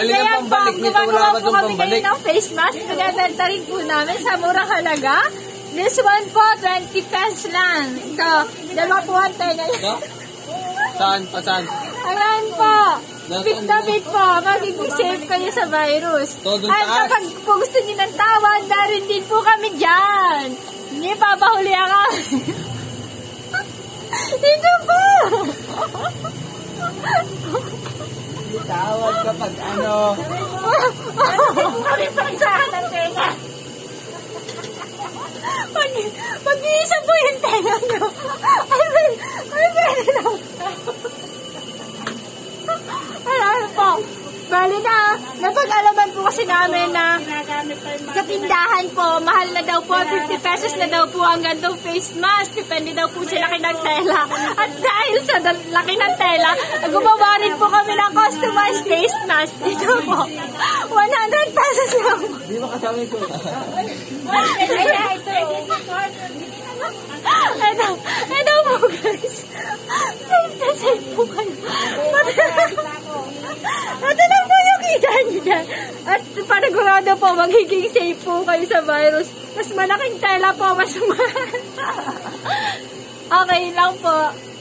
Halika Kaya pambalik. Nito wala gumagawa ka po itong kami pambalik. ngayon ng face mask. Pinabenta rin po namin sa murang halaga. This one po, 20 pesos lang. Ito, dalawa po ang tenga. No? Saan? Pasaan? Ayan po. Fit na fit po. Magiging safe kayo sa virus. Todo At taas. kapag po gusto niyo ng tawad, darin din po kami dyan. Hindi papahuli ako. Dito po. Tawad kapag ano. Kami pagsahan ng tenga. Mag-iisa po yung tenga nyo. Ay, pwede lang. Alam po. Bali na, napag-alaman po kasi namin na sa tindahan po, mahal na daw po, 50 pesos na daw po ang gantong face mask. Depende daw po sa laki ng tela. At dahil sa laki ng tela, gumawa rin po kami ng customized face mask. Dito po, 100 pesos lang. Di ba kasama ito? Ito po guys. Safe na safe po kayo. Ito na po yung kita nyo dyan. At panagurado po, magiging safe po kayo sa virus. Mas malaking tela po, mas mahal. Okay lang po.